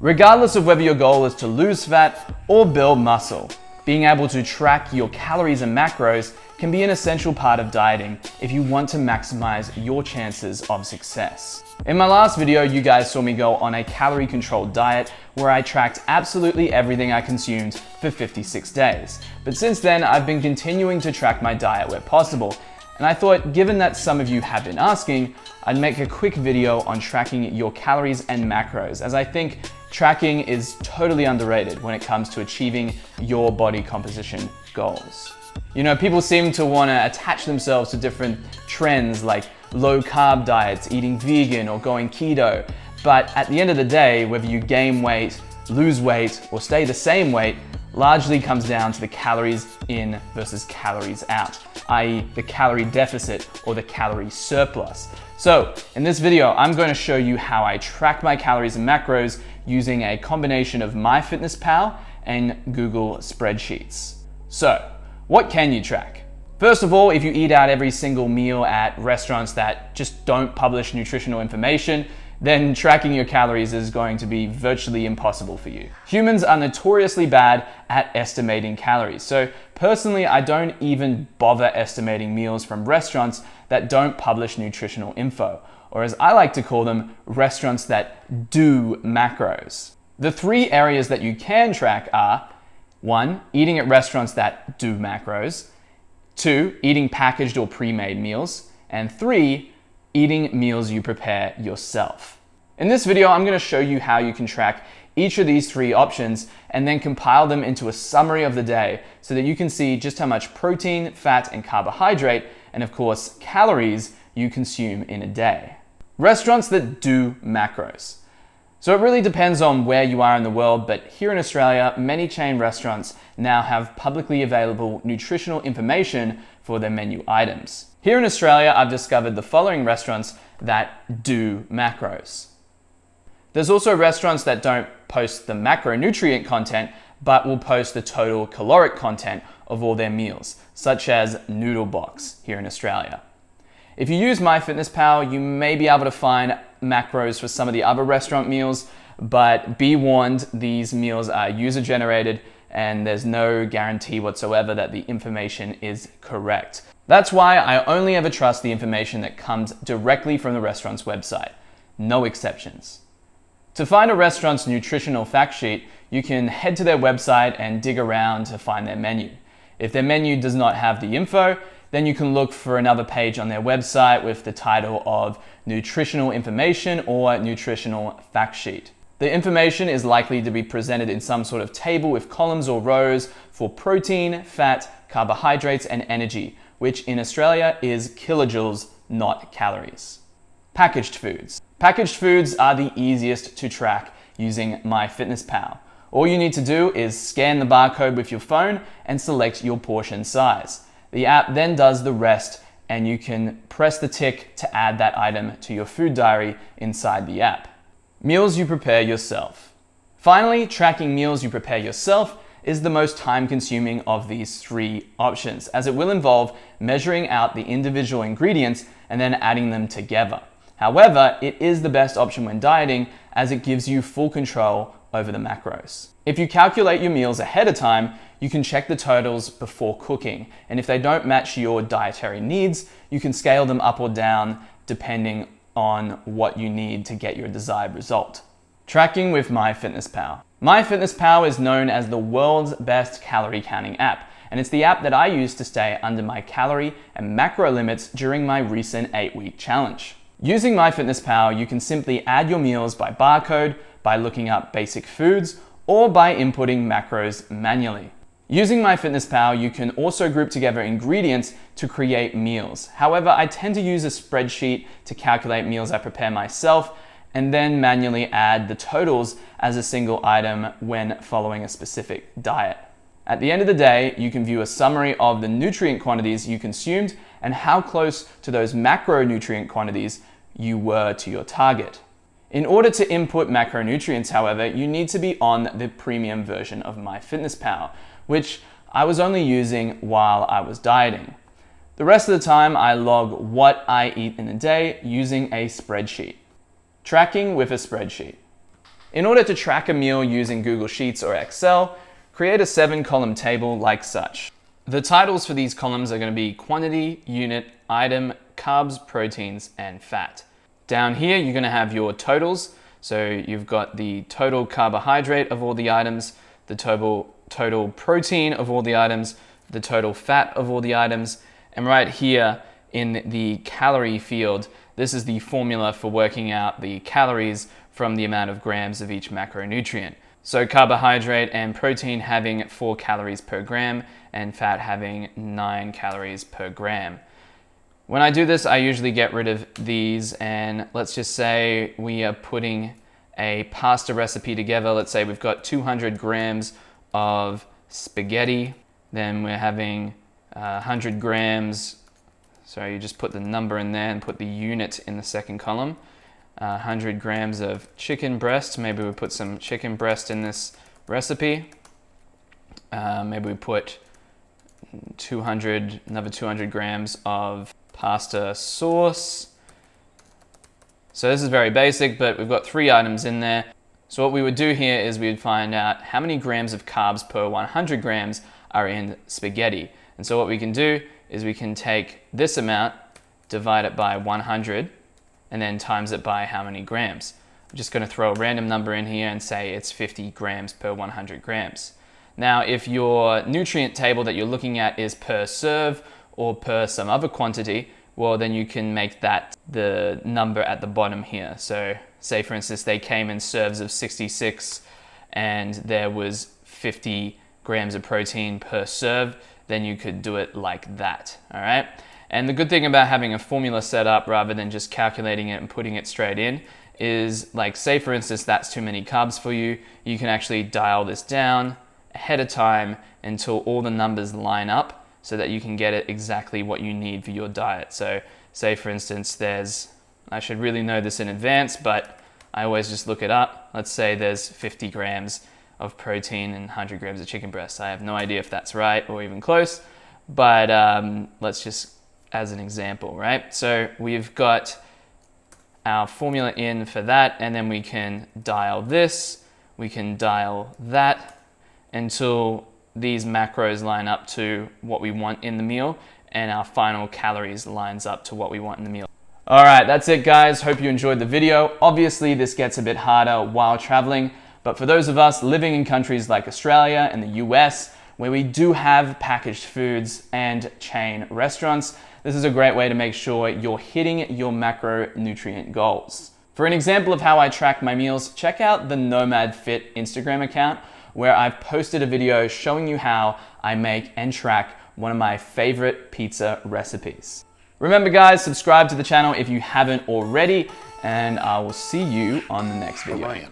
Regardless of whether your goal is to lose fat or build muscle, being able to track your calories and macros can be an essential part of dieting if you want to maximize your chances of success. In my last video, you guys saw me go on a calorie controlled diet where I tracked absolutely everything I consumed for 56 days. But since then, I've been continuing to track my diet where possible. And I thought, given that some of you have been asking, I'd make a quick video on tracking your calories and macros, as I think tracking is totally underrated when it comes to achieving your body composition goals. You know, people seem to want to attach themselves to different trends like low carb diets, eating vegan, or going keto. But at the end of the day, whether you gain weight, lose weight, or stay the same weight, largely comes down to the calories in versus calories out, i.e. the calorie deficit or the calorie surplus. So in this video, I'm going to show you how I track my calories and macros using a combination of MyFitnessPal and Google Spreadsheets. So what can you track? First of all, if you eat out every single meal at restaurants that just don't publish nutritional information, then tracking your calories is going to be virtually impossible for you. Humans are notoriously bad at estimating calories. So personally, I don't even bother estimating meals from restaurants that don't publish nutritional info, or as I like to call them, restaurants that do macros. The three areas that you can track are: 1, eating at restaurants that do macros; 2, eating packaged or pre-made meals; and 3, eating meals you prepare yourself. In this video, I'm going to show you how you can track each of these three options and then compile them into a summary of the day so that you can see just how much protein, fat, and carbohydrate, and of course, calories you consume in a day. Restaurants that do macros. So it really depends on where you are in the world, but here in Australia, many chain restaurants now have publicly available nutritional information for their menu items. Here in Australia, I've discovered the following restaurants that do macros. There's also restaurants that don't post the macronutrient content, but will post the total caloric content of all their meals, such as Noodle Box here in Australia. If you use MyFitnessPal, you may be able to find macros for some of the other restaurant meals, but be warned, these meals are user-generated and there's no guarantee whatsoever that the information is correct. That's why I only ever trust the information that comes directly from the restaurant's website. No exceptions. To find a restaurant's nutritional fact sheet, you can head to their website and dig around to find their menu. If their menu does not have the info, then you can look for another page on their website with the title of Nutritional Information or Nutritional Fact Sheet. The information is likely to be presented in some sort of table with columns or rows for protein, fat, carbohydrates, and energy, which in Australia is kilojoules, not calories. Packaged foods. Packaged foods are the easiest to track using MyFitnessPal. All you need to do is scan the barcode with your phone and select your portion size. The app then does the rest, and you can press the tick to add that item to your food diary inside the app. Meals you prepare yourself. Finally, tracking meals you prepare yourself is the most time-consuming of these three options, as it will involve measuring out the individual ingredients and then adding them together. However, it is the best option when dieting, as it gives you full control over the macros. If you calculate your meals ahead of time, you can check the totals before cooking, and if they don't match your dietary needs, you can scale them up or down depending on what you need to get your desired result. Tracking with MyFitnessPal. MyFitnessPal is known as the world's best calorie counting app, and it's the app that I use to stay under my calorie and macro limits during my recent 8-week challenge. Using MyFitnessPal, you can simply add your meals by barcode, by looking up basic foods, or by inputting macros manually. Using MyFitnessPal, you can also group together ingredients to create meals. However, I tend to use a spreadsheet to calculate meals I prepare myself and then manually add the totals as a single item when following a specific diet. At the end of the day, you can view a summary of the nutrient quantities you consumed and how close to those macronutrient quantities you were to your target. In order to input macronutrients, however, you need to be on the premium version of MyFitnessPal, which I was only using while I was dieting. The rest of the time, I log what I eat in a day using a spreadsheet. Tracking with a spreadsheet. In order to track a meal using Google Sheets or Excel, create a 7-column table like such. The titles for these columns are going to be quantity, unit, item, carbs, proteins, and fat. Down here, you're going to have your totals. So you've got the total carbohydrate of all the items, the total protein of all the items, the total fat of all the items, and right here in the calorie field, this is the formula for working out the calories from the amount of grams of each macronutrient. So carbohydrate and protein having 4 calories per gram and fat having 9 calories per gram. When I do this, I usually get rid of these, and let's just say we are putting a pasta recipe together. Let's say we've got 200 grams of spaghetti, then we're having 100 grams, so you just put the number in there and put the unit in the second column. 100 grams of chicken breast, maybe we put some chicken breast in this recipe. Maybe we put another 200 grams of pasta sauce. So this is very basic, but we've got 3 items in there. So what we would do here is we would find out how many grams of carbs per 100 grams are in spaghetti. And so what we can do is we can take this amount, divide it by 100, and then times it by how many grams. I'm just going to throw a random number in here and say it's 50 grams per 100 grams. Now, if your nutrient table that you're looking at is per serve or per some other quantity, well, then you can make that the number at the bottom here. So say, for instance, they came in serves of 66 and there was 50 grams of protein per serve, then you could do it like that, all right? And the good thing about having a formula set up rather than just calculating it and putting it straight in is, like, say for instance that's too many carbs for you, you can actually dial this down ahead of time until all the numbers line up so that you can get it exactly what you need for your diet. So say for instance I should really know this in advance, but I always just look it up. Let's say there's 50 grams of protein and 100 grams of chicken breast. I have no idea if that's right or even close, but let's just, as an example, right? So we've got our formula in for that, and then we can dial this, we can dial that until these macros line up to what we want in the meal and our final calories lines up to what we want in the meal. All right, that's it guys. Hope you enjoyed the video. Obviously this gets a bit harder while traveling, but for those of us living in countries like Australia and the US, where we do have packaged foods and chain restaurants, this is a great way to make sure you're hitting your macronutrient goals. For an example of how I track my meals, check out the Nomad Fit Instagram account, where I've posted a video showing you how I make and track one of my favorite pizza recipes. Remember guys, subscribe to the channel if you haven't already, and I will see you on the next video.